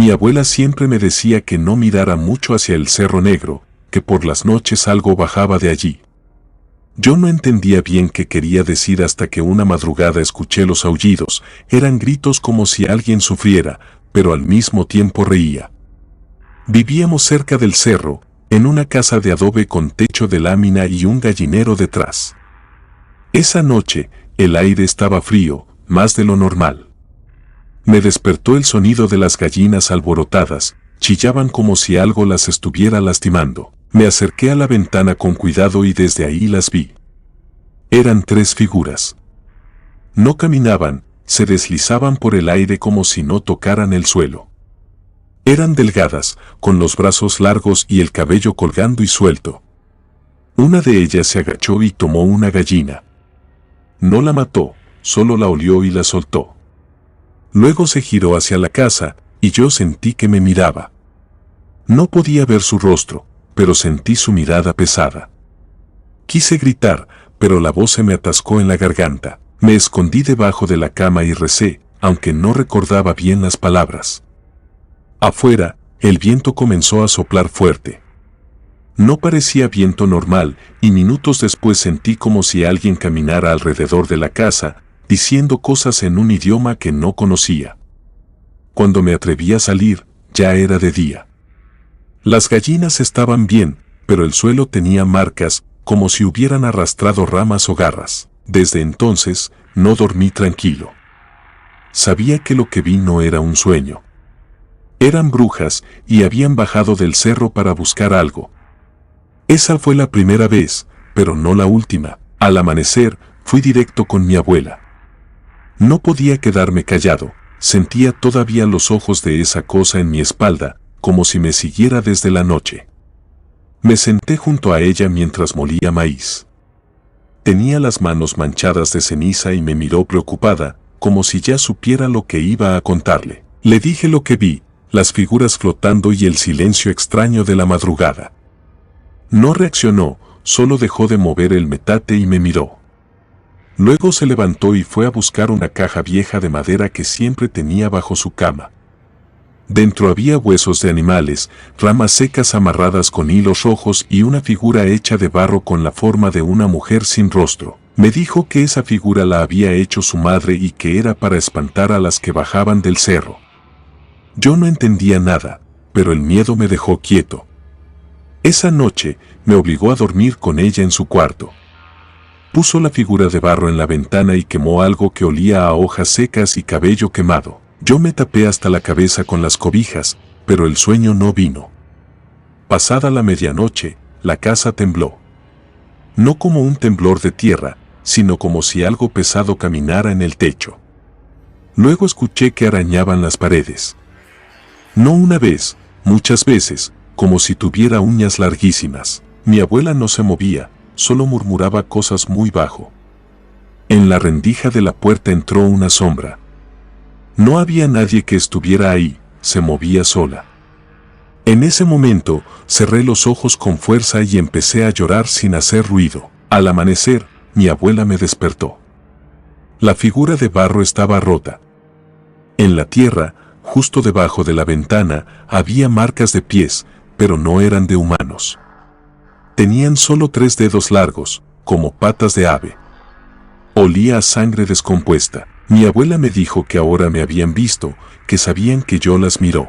Mi abuela siempre me decía que no mirara mucho hacia el Cerro Negro, que por las noches algo bajaba de allí. Yo no entendía bien qué quería decir hasta que una madrugada escuché los aullidos. Eran gritos como si alguien sufriera, pero al mismo tiempo reía. Vivíamos cerca del cerro, en una casa de adobe con techo de lámina y un gallinero detrás. Esa noche, el aire estaba frío, más de lo normal. Me despertó el sonido de las gallinas alborotadas, chillaban como si algo las estuviera lastimando. Me acerqué a la ventana con cuidado y desde ahí las vi. Eran 3 figuras. No caminaban, se deslizaban por el aire como si no tocaran el suelo. Eran delgadas, con los brazos largos y el cabello colgando y suelto. Una de ellas se agachó y tomó una gallina. No la mató, solo la olió y la soltó. Luego se giró hacia la casa, y yo sentí que me miraba. No podía ver su rostro, pero sentí su mirada pesada. Quise gritar, pero la voz se me atascó en la garganta. Me escondí debajo de la cama y recé, aunque no recordaba bien las palabras. Afuera, el viento comenzó a soplar fuerte. No parecía viento normal, y minutos después sentí como si alguien caminara alrededor de la casa, diciendo cosas en un idioma que no conocía. Cuando me atreví a salir, ya era de día. Las gallinas estaban bien, pero el suelo tenía marcas, como si hubieran arrastrado ramas o garras. Desde entonces, no dormí tranquilo. Sabía que lo que vi no era un sueño. Eran brujas y habían bajado del cerro para buscar algo. Esa fue la primera vez, pero no la última. Al amanecer, fui directo con mi abuela. No podía quedarme callado, sentía todavía los ojos de esa cosa en mi espalda, como si me siguiera desde la noche. Me senté junto a ella mientras molía maíz. Tenía las manos manchadas de ceniza y me miró preocupada, como si ya supiera lo que iba a contarle. Le dije lo que vi, las figuras flotando y el silencio extraño de la madrugada. No reaccionó, solo dejó de mover el metate y me miró. Luego se levantó y fue a buscar una caja vieja de madera que siempre tenía bajo su cama. Dentro había huesos de animales, ramas secas amarradas con hilos rojos y una figura hecha de barro con la forma de una mujer sin rostro. Me dijo que esa figura la había hecho su madre y que era para espantar a las que bajaban del cerro. Yo no entendía nada, pero el miedo me dejó quieto. Esa noche, me obligó a dormir con ella en su cuarto. Puso la figura de barro en la ventana y quemó algo que olía a hojas secas y cabello quemado. Yo me tapé hasta la cabeza con las cobijas, pero el sueño no vino. Pasada la medianoche, la casa tembló. No como un temblor de tierra, sino como si algo pesado caminara en el techo. Luego escuché que arañaban las paredes. No una vez, muchas veces, como si tuviera uñas larguísimas. Mi abuela no se movía, solo murmuraba cosas muy bajo. En la rendija de la puerta entró una sombra. No había nadie que estuviera ahí, se movía sola. En ese momento, cerré los ojos con fuerza y empecé a llorar sin hacer ruido. Al amanecer, mi abuela me despertó. La figura de barro estaba rota. En la tierra, justo debajo de la ventana, había marcas de pies, pero no eran de humanos. Tenían solo 3 dedos largos, como patas de ave. Olía a sangre descompuesta. Mi abuela me dijo que ahora me habían visto, que sabían que yo las miró.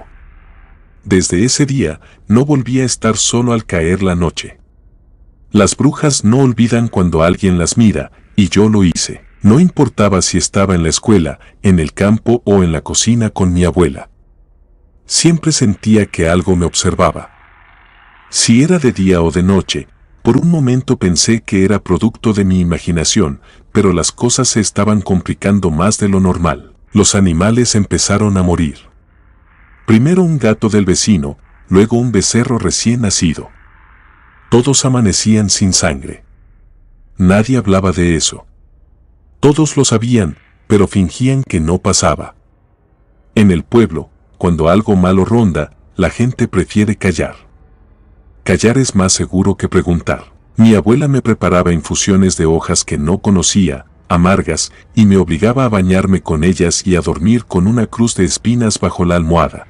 Desde ese día, no volví a estar solo al caer la noche. Las brujas no olvidan cuando alguien las mira, y yo lo hice. No importaba si estaba en la escuela, en el campo o en la cocina con mi abuela. Siempre sentía que algo me observaba. Si era de día o de noche, por un momento pensé que era producto de mi imaginación, pero las cosas se estaban complicando más de lo normal. Los animales empezaron a morir. Primero un gato del vecino, luego un becerro recién nacido. Todos amanecían sin sangre. Nadie hablaba de eso. Todos lo sabían, pero fingían que no pasaba. En el pueblo, cuando algo malo ronda, la gente prefiere callar. Callar es más seguro que preguntar. Mi abuela me preparaba infusiones de hojas que no conocía, amargas, y me obligaba a bañarme con ellas y a dormir con una cruz de espinas bajo la almohada.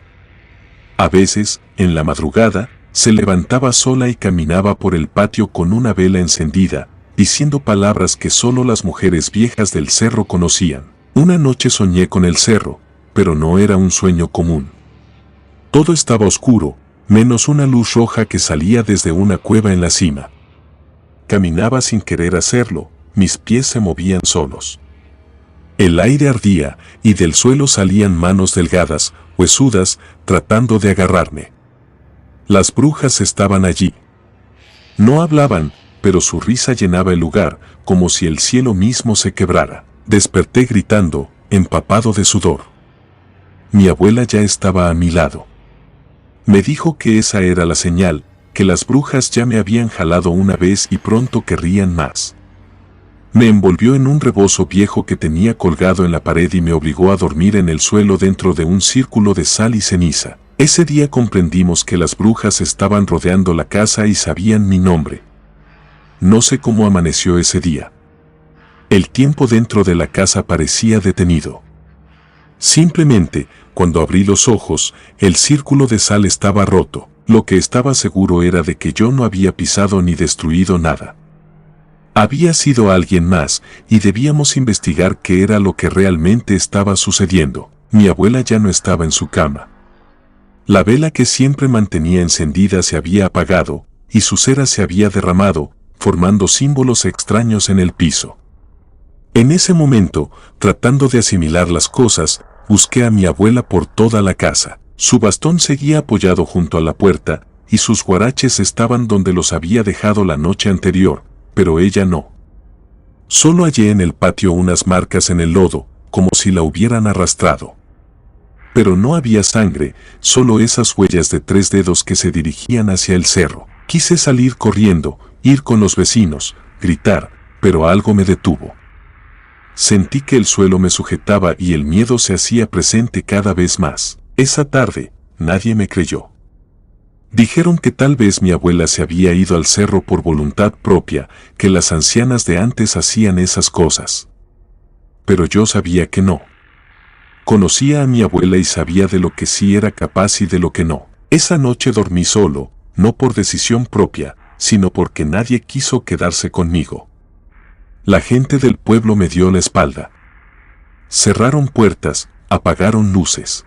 A veces, en la madrugada, se levantaba sola y caminaba por el patio con una vela encendida, diciendo palabras que solo las mujeres viejas del cerro conocían. Una noche soñé con el cerro, pero no era un sueño común. Todo estaba oscuro, menos una luz roja que salía desde una cueva en la cima. Caminaba sin querer hacerlo, mis pies se movían solos. El aire ardía y del suelo salían manos delgadas, huesudas, tratando de agarrarme. Las brujas estaban allí. No hablaban, pero su risa llenaba el lugar, como si el cielo mismo se quebrara. Desperté gritando, empapado de sudor. Mi abuela ya estaba a mi lado. Me dijo que esa era la señal, que las brujas ya me habían jalado una vez y pronto querrían más. Me envolvió en un rebozo viejo que tenía colgado en la pared y me obligó a dormir en el suelo dentro de un círculo de sal y ceniza. Ese día comprendimos que las brujas estaban rodeando la casa y sabían mi nombre. No sé cómo amaneció ese día. El tiempo dentro de la casa parecía detenido. Simplemente, cuando abrí los ojos, el círculo de sal estaba roto. Lo que estaba seguro era de que yo no había pisado ni destruido nada. Había sido alguien más, y debíamos investigar qué era lo que realmente estaba sucediendo. Mi abuela ya no estaba en su cama. La vela que siempre mantenía encendida se había apagado, y su cera se había derramado, formando símbolos extraños en el piso. En ese momento, tratando de asimilar las cosas, busqué a mi abuela por toda la casa. Su bastón seguía apoyado junto a la puerta, y sus guaraches estaban donde los había dejado la noche anterior, pero ella no. Solo hallé en el patio unas marcas en el lodo, como si la hubieran arrastrado. Pero no había sangre, solo esas huellas de 3 dedos que se dirigían hacia el cerro. Quise salir corriendo, ir con los vecinos, gritar, pero algo me detuvo. Sentí que el suelo me sujetaba y el miedo se hacía presente cada vez más. Esa tarde, nadie me creyó. Dijeron que tal vez mi abuela se había ido al cerro por voluntad propia, que las ancianas de antes hacían esas cosas. Pero yo sabía que no. Conocía a mi abuela y sabía de lo que sí era capaz y de lo que no. Esa noche dormí solo, no por decisión propia, sino porque nadie quiso quedarse conmigo. La gente del pueblo me dio la espalda. Cerraron puertas, apagaron luces.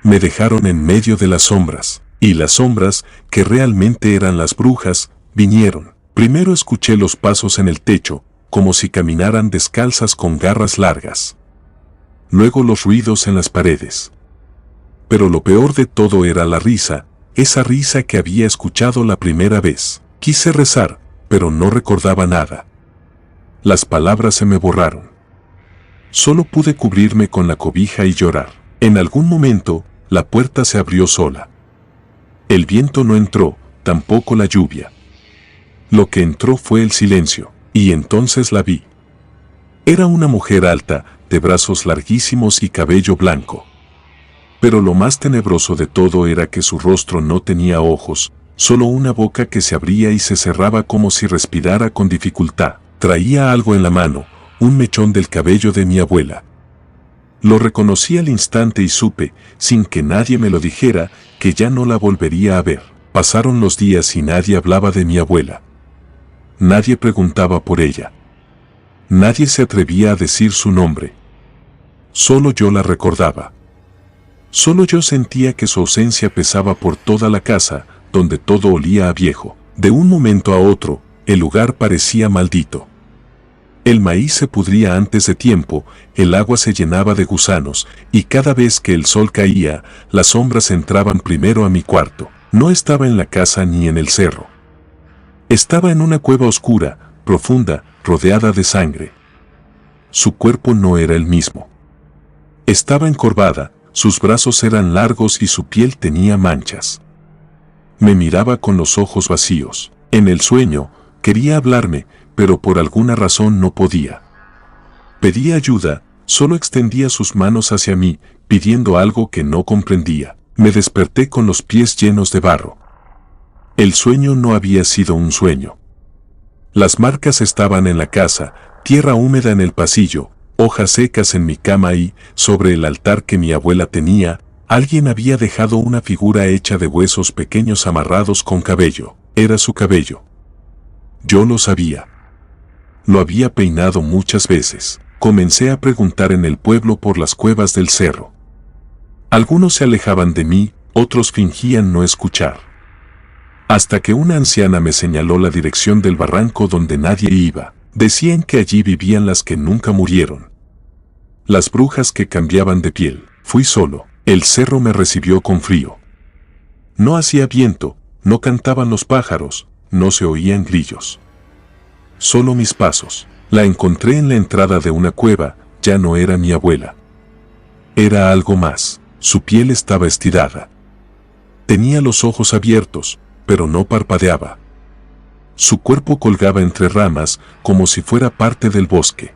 Me dejaron en medio de las sombras. Y las sombras, que realmente eran las brujas, vinieron. Primero escuché los pasos en el techo, como si caminaran descalzas con garras largas. Luego los ruidos en las paredes. Pero lo peor de todo era la risa, esa risa que había escuchado la primera vez. Quise rezar, pero no recordaba nada. Las palabras se me borraron. Solo pude cubrirme con la cobija y llorar. En algún momento, la puerta se abrió sola. El viento no entró, tampoco la lluvia. Lo que entró fue el silencio, y entonces la vi. Era una mujer alta, de brazos larguísimos y cabello blanco. Pero lo más tenebroso de todo era que su rostro no tenía ojos, solo una boca que se abría y se cerraba como si respirara con dificultad. Traía algo en la mano, un mechón del cabello de mi abuela. Lo reconocí al instante y supe, sin que nadie me lo dijera, que ya no la volvería a ver. Pasaron los días y nadie hablaba de mi abuela. Nadie preguntaba por ella. Nadie se atrevía a decir su nombre. Solo yo la recordaba. Solo yo sentía que su ausencia pesaba por toda la casa, donde todo olía a viejo. De un momento a otro, el lugar parecía maldito. El maíz se pudría antes de tiempo, el agua se llenaba de gusanos, y cada vez que el sol caía, las sombras entraban primero a mi cuarto. No estaba en la casa ni en el cerro. Estaba en una cueva oscura, profunda, rodeada de sangre. Su cuerpo no era el mismo. Estaba encorvada, sus brazos eran largos y su piel tenía manchas. Me miraba con los ojos vacíos. En el sueño, quería hablarme, pero por alguna razón no podía. Pedía ayuda, solo extendía sus manos hacia mí, pidiendo algo que no comprendía. Me desperté con los pies llenos de barro. El sueño no había sido un sueño. Las marcas estaban en la casa, tierra húmeda en el pasillo, hojas secas en mi cama y, sobre el altar que mi abuela tenía, Alguien había dejado una figura hecha de huesos pequeños amarrados con cabello. Era su cabello. Yo lo sabía. Lo había peinado muchas veces. Comencé a preguntar en el pueblo por las cuevas del cerro. Algunos se alejaban de mí, otros fingían no escuchar. Hasta que una anciana me señaló la dirección del barranco donde nadie iba. Decían que allí vivían las que nunca murieron. Las brujas que cambiaban de piel. Fui solo. El cerro me recibió con frío. No hacía viento, no cantaban los pájaros, no se oían grillos. Solo mis pasos. La encontré en la entrada de una cueva, ya no era mi abuela. Era algo más. Su piel estaba estirada. Tenía los ojos abiertos, pero no parpadeaba. Su cuerpo colgaba entre ramas, como si fuera parte del bosque.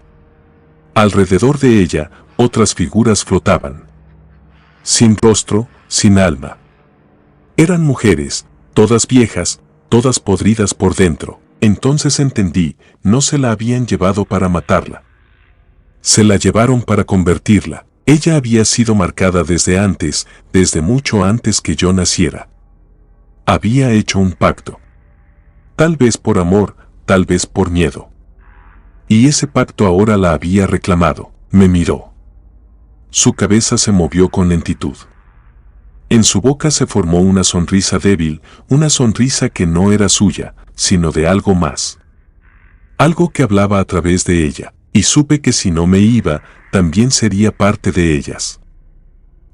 Alrededor de ella, otras figuras flotaban. Sin rostro, sin alma. Eran mujeres, todas viejas, todas podridas por dentro. Entonces entendí, no se la habían llevado para matarla. Se la llevaron para convertirla. Ella había sido marcada desde antes, desde mucho antes que yo naciera. Había hecho un pacto. Tal vez por amor, tal vez por miedo. Y ese pacto ahora la había reclamado. Me miró. Su cabeza se movió con lentitud. En su boca se formó una sonrisa débil, una sonrisa que no era suya, sino de algo más. Algo que hablaba a través de ella, y supe que si no me iba, también sería parte de ellas.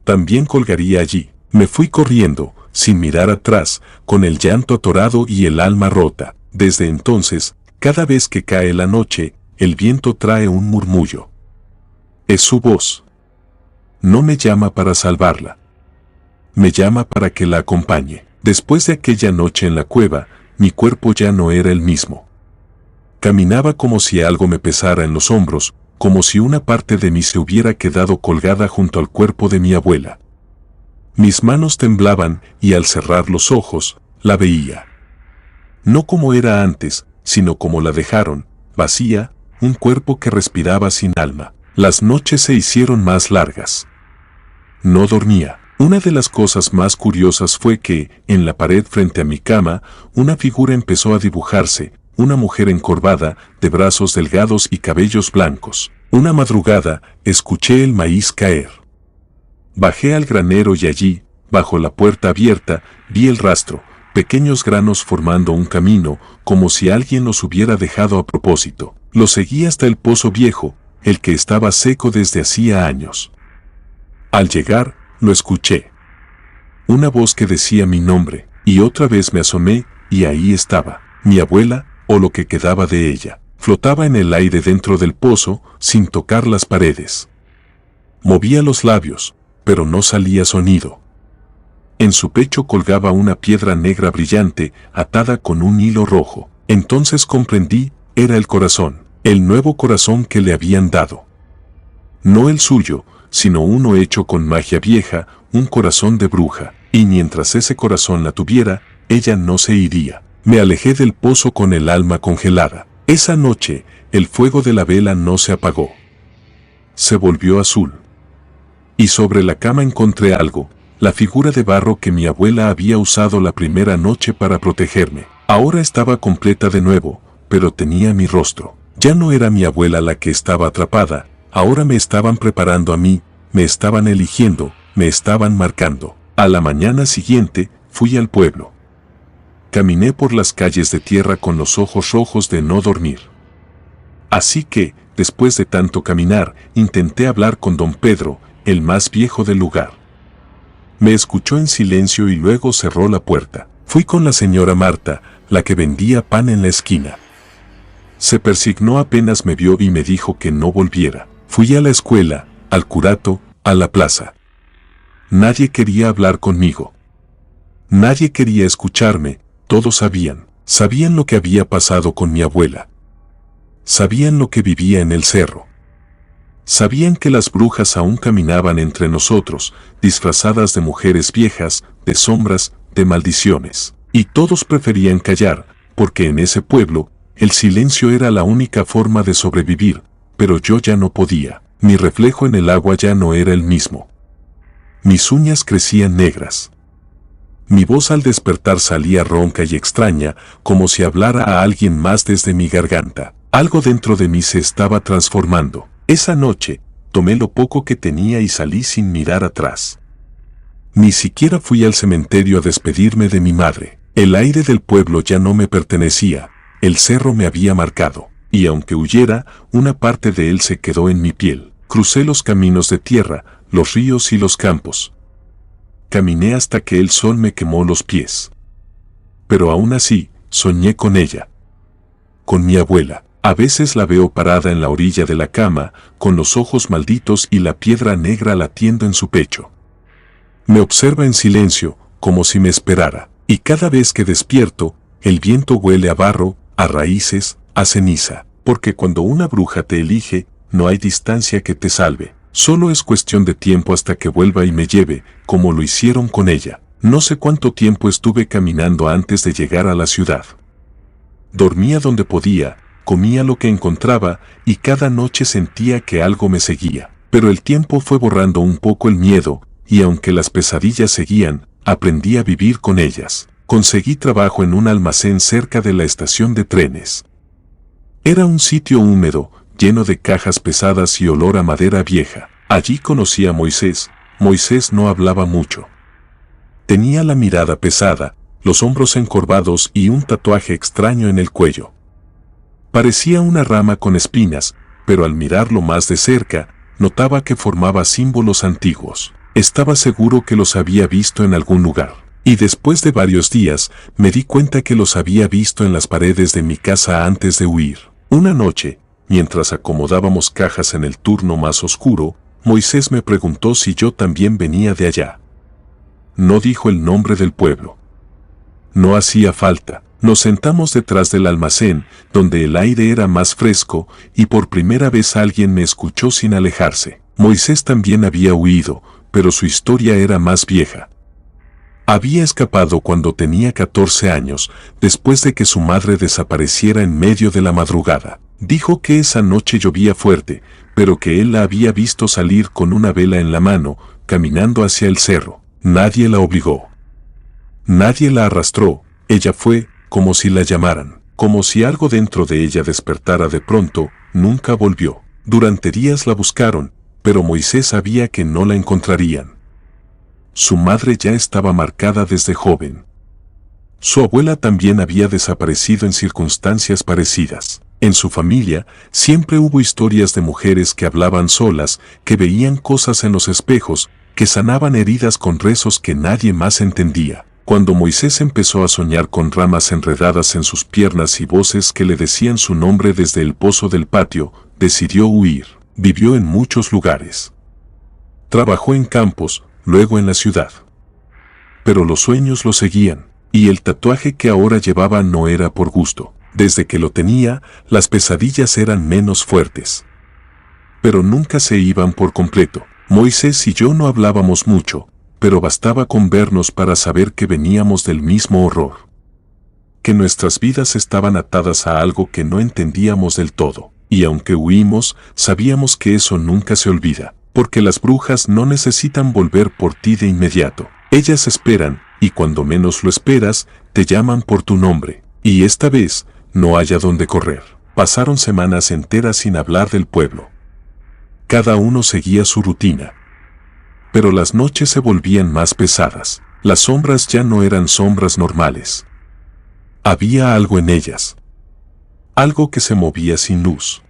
También colgaría allí. Me fui corriendo, sin mirar atrás, con el llanto atorado y el alma rota. Desde entonces, cada vez que cae la noche, el viento trae un murmullo. Es su voz. No me llama para salvarla. Me llama para que la acompañe. Después de aquella noche en la cueva, mi cuerpo ya no era el mismo. Caminaba como si algo me pesara en los hombros, como si una parte de mí se hubiera quedado colgada junto al cuerpo de mi abuela. Mis manos temblaban y al cerrar los ojos, la veía. No como era antes, sino como la dejaron, vacía, un cuerpo que respiraba sin alma. Las noches se hicieron más largas. No dormía. Una de las cosas más curiosas fue que, en la pared frente a mi cama, una figura empezó a dibujarse, una mujer encorvada, de brazos delgados y cabellos blancos. Una madrugada, escuché el maíz caer. Bajé al granero y allí, bajo la puerta abierta, vi el rastro, pequeños granos formando un camino, como si alguien los hubiera dejado a propósito. Lo seguí hasta el pozo viejo, el que estaba seco desde hacía años. Al llegar, lo escuché. Una voz que decía mi nombre, y otra vez me asomé, y ahí estaba, mi abuela, o lo que quedaba de ella. Flotaba en el aire dentro del pozo, sin tocar las paredes. Movía los labios, pero no salía sonido. En su pecho colgaba una piedra negra brillante, atada con un hilo rojo. Entonces comprendí, era el corazón, el nuevo corazón que le habían dado. No el suyo, sino uno hecho con magia vieja, un corazón de bruja, y mientras ese corazón la tuviera, ella no se iría. Me alejé del pozo con el alma congelada. Esa noche, el fuego de la vela no se apagó. Se volvió azul. Y sobre la cama encontré algo, la figura de barro que mi abuela había usado la primera noche para protegerme. Ahora estaba completa de nuevo, pero tenía mi rostro. Ya no era mi abuela la que estaba atrapada, ahora me estaban preparando a mí, me estaban eligiendo, me estaban marcando. A la mañana siguiente, fui al pueblo. Caminé por las calles de tierra con los ojos rojos de no dormir. Así que, después de tanto caminar, intenté hablar con don Pedro, el más viejo del lugar. Me escuchó en silencio y luego cerró la puerta. Fui con la señora Marta, la que vendía pan en la esquina. Se persignó apenas me vio y me dijo que no volviera. Fui a la escuela, al curato, a la plaza. Nadie quería hablar conmigo. Nadie quería escucharme, todos sabían lo que había pasado con mi abuela. Sabían lo que vivía en el cerro. Sabían que las brujas aún caminaban entre nosotros, disfrazadas de mujeres viejas, de sombras, de maldiciones. Y todos preferían callar, porque en ese pueblo, el silencio era la única forma de sobrevivir, pero yo ya no podía. Mi reflejo en el agua ya no era el mismo. Mis uñas crecían negras. Mi voz al despertar salía ronca y extraña, como si hablara a alguien más desde mi garganta. Algo dentro de mí se estaba transformando. Esa noche, tomé lo poco que tenía y salí sin mirar atrás. Ni siquiera fui al cementerio a despedirme de mi madre. El aire del pueblo ya no me pertenecía, el cerro me había marcado, y aunque huyera, una parte de él se quedó en mi piel. Crucé los caminos de tierra, los ríos y los campos. Caminé hasta que el sol me quemó los pies. Pero aún así, soñé con ella. Con mi abuela. A veces la veo parada en la orilla de la cama, con los ojos malditos y la piedra negra latiendo en su pecho. Me observa en silencio, como si me esperara, y cada vez que despierto, el viento huele a barro, a raíces, a ceniza, porque cuando una bruja te elige, no hay distancia que te salve. Solo es cuestión de tiempo hasta que vuelva y me lleve, como lo hicieron con ella. No sé cuánto tiempo estuve caminando antes de llegar a la ciudad. Dormía donde podía, comía lo que encontraba y cada noche sentía que algo me seguía. Pero el tiempo fue borrando un poco el miedo, y aunque las pesadillas seguían, aprendí a vivir con ellas. Conseguí trabajo en un almacén cerca de la estación de trenes. Era un sitio húmedo, lleno de cajas pesadas y olor a madera vieja. Allí conocí a Moisés. Moisés no hablaba mucho. Tenía la mirada pesada, los hombros encorvados y un tatuaje extraño en el cuello. Parecía una rama con espinas, pero al mirarlo más de cerca, notaba que formaba símbolos antiguos. Estaba seguro que los había visto en algún lugar. Y después de varios días, me di cuenta que los había visto en las paredes de mi casa antes de huir. Una noche, mientras acomodábamos cajas en el turno más oscuro, Moisés me preguntó si yo también venía de allá. No dijo el nombre del pueblo. No hacía falta. Nos sentamos detrás del almacén, donde el aire era más fresco, y por primera vez alguien me escuchó sin alejarse. Moisés también había huido, pero su historia era más vieja. Había escapado cuando tenía 14 años, después de que su madre desapareciera en medio de la madrugada. Dijo que esa noche llovía fuerte, pero que él la había visto salir con una vela en la mano, caminando hacia el cerro. Nadie la obligó. Nadie la arrastró, ella fue, como si la llamaran, como si algo dentro de ella despertara de pronto, nunca volvió. Durante días la buscaron, pero Moisés sabía que no la encontrarían. Su madre ya estaba marcada desde joven. Su abuela también había desaparecido en circunstancias parecidas. En su familia siempre hubo historias de mujeres que hablaban solas, que veían cosas en los espejos, que sanaban heridas con rezos que nadie más entendía. Cuando Moisés empezó a soñar con ramas enredadas en sus piernas y voces que le decían su nombre desde el pozo del patio, decidió huir. Vivió en muchos lugares. Trabajó en campos, luego en la ciudad. Pero los sueños lo seguían, y el tatuaje que ahora llevaba no era por gusto. Desde que lo tenía, las pesadillas eran menos fuertes. Pero nunca se iban por completo. Moisés y yo no hablábamos mucho, pero bastaba con vernos para saber que veníamos del mismo horror. Que nuestras vidas estaban atadas a algo que no entendíamos del todo. Y aunque huimos, sabíamos que eso nunca se olvida, porque las brujas no necesitan volver por ti de inmediato. Ellas esperan, y cuando menos lo esperas, te llaman por tu nombre. Y esta vez, no haya dónde correr. Pasaron semanas enteras sin hablar del pueblo. Cada uno seguía su rutina. Pero las noches se volvían más pesadas. Las sombras ya no eran sombras normales. Había algo en ellas. Algo que se movía sin luz.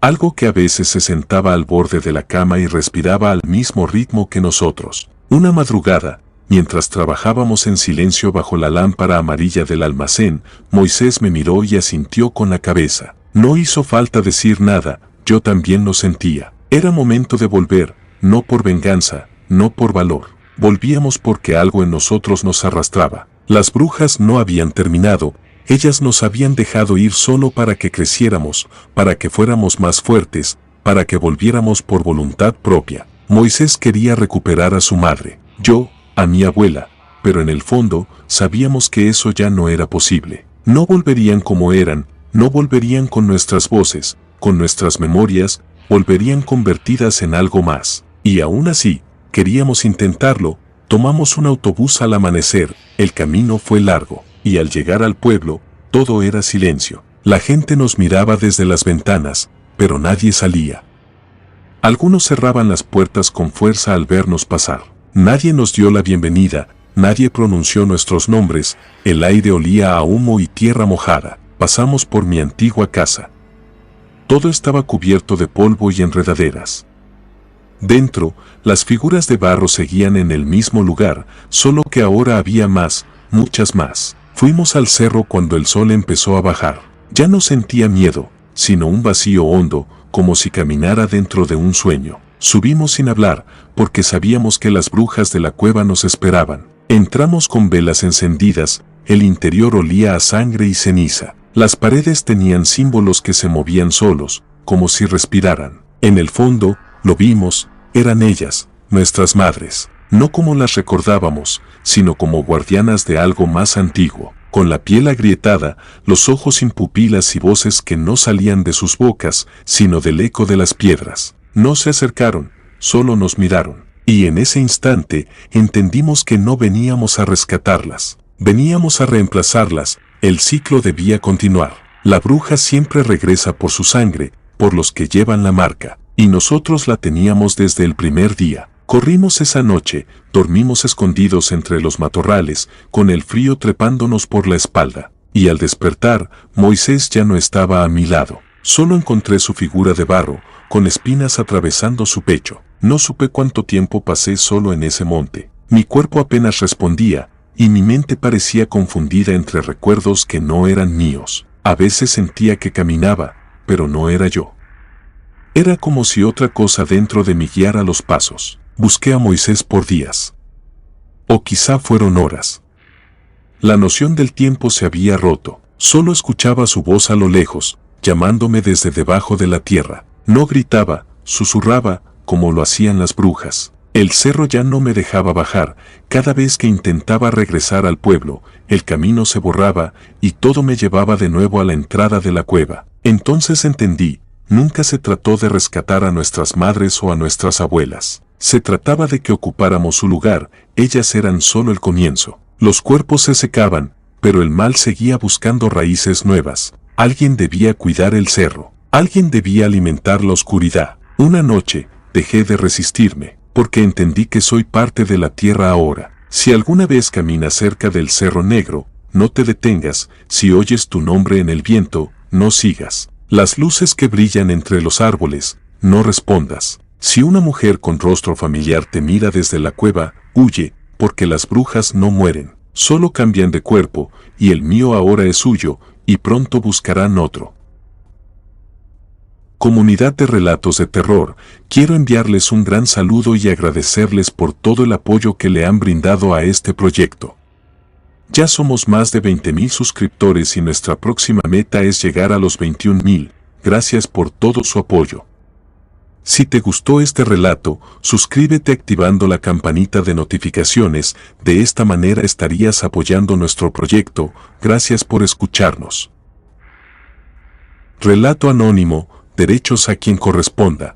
Algo que a veces se sentaba al borde de la cama y respiraba al mismo ritmo que nosotros. Una madrugada, mientras trabajábamos en silencio bajo la lámpara amarilla del almacén, Moisés me miró y asintió con la cabeza. No hizo falta decir nada, yo también lo sentía. Era momento de volver, no por venganza, no por valor. Volvíamos porque algo en nosotros nos arrastraba. Las brujas no habían terminado. Ellas nos habían dejado ir solo para que creciéramos, para que fuéramos más fuertes, para que volviéramos por voluntad propia. Moisés quería recuperar a su madre, yo, a mi abuela, pero en el fondo, sabíamos que eso ya no era posible. No volverían como eran, no volverían con nuestras voces, con nuestras memorias, volverían convertidas en algo más. Y aún así, Queríamos intentarlo, tomamos un autobús al amanecer, el camino fue largo, y al llegar al pueblo, todo era silencio. La gente nos miraba desde las ventanas, pero nadie salía. Algunos cerraban las puertas con fuerza al vernos pasar. Nadie nos dio la bienvenida, nadie pronunció nuestros nombres, el aire olía a humo y tierra mojada. Pasamos por mi antigua casa. Todo estaba cubierto de polvo y enredaderas. Dentro, las figuras de barro seguían en el mismo lugar, solo que ahora había más, muchas más. Fuimos al cerro cuando el sol empezó a bajar. Ya no sentía miedo, sino un vacío hondo, como si caminara dentro de un sueño. Subimos sin hablar, porque sabíamos que las brujas de la cueva nos esperaban. Entramos con velas encendidas, el interior olía a sangre y ceniza. Las paredes tenían símbolos que se movían solos, como si respiraran. En el fondo, lo vimos, eran ellas, nuestras madres, no como las recordábamos, sino como guardianas de algo más antiguo, con la piel agrietada, los ojos sin pupilas y voces que no salían de sus bocas, sino del eco de las piedras. No se acercaron, solo nos miraron, y en ese instante entendimos que no veníamos a rescatarlas, veníamos a reemplazarlas, el ciclo debía continuar. La bruja siempre regresa por su sangre, por los que llevan la marca, y nosotros la teníamos desde el primer día. Corrimos esa noche, dormimos escondidos entre los matorrales, con el frío trepándonos por la espalda, y al despertar, Moisés ya no estaba a mi lado. Solo encontré su figura de barro, con espinas atravesando su pecho. No supe cuánto tiempo pasé solo en ese monte. Mi cuerpo apenas respondía, y mi mente parecía confundida entre recuerdos que no eran míos. A veces sentía que caminaba, pero no era yo. Era como si otra cosa dentro de mí guiara los pasos. Busqué a Moisés por días. O quizá fueron horas. La noción del tiempo se había roto. Solo escuchaba su voz a lo lejos, llamándome desde debajo de la tierra. No gritaba, susurraba, como lo hacían las brujas. El cerro ya no me dejaba bajar. Cada vez que intentaba regresar al pueblo, el camino se borraba y todo me llevaba de nuevo a la entrada de la cueva. Entonces entendí, nunca se trató de rescatar a nuestras madres o a nuestras abuelas. Se trataba de que ocupáramos su lugar, ellas eran solo el comienzo. Los cuerpos se secaban, pero el mal seguía buscando raíces nuevas. Alguien debía cuidar el cerro, alguien debía alimentar la oscuridad. Una noche, dejé de resistirme, porque entendí que soy parte de la tierra ahora. Si alguna vez caminas cerca del Cerro Negro, no te detengas, si oyes tu nombre en el viento, no sigas. Las luces que brillan entre los árboles, no respondas. Si una mujer con rostro familiar te mira desde la cueva, huye, porque las brujas no mueren, solo cambian de cuerpo, y el mío ahora es suyo, y pronto buscarán otro. Comunidad de Relatos de Terror, quiero enviarles un gran saludo y agradecerles por todo el apoyo que le han brindado a este proyecto. Ya somos más de 20,000 suscriptores y nuestra próxima meta es llegar a los 21,000. Gracias por todo su apoyo. Si te gustó este relato, suscríbete activando la campanita de notificaciones, de esta manera estarías apoyando nuestro proyecto. Gracias por escucharnos. Relato anónimo, derechos a quien corresponda.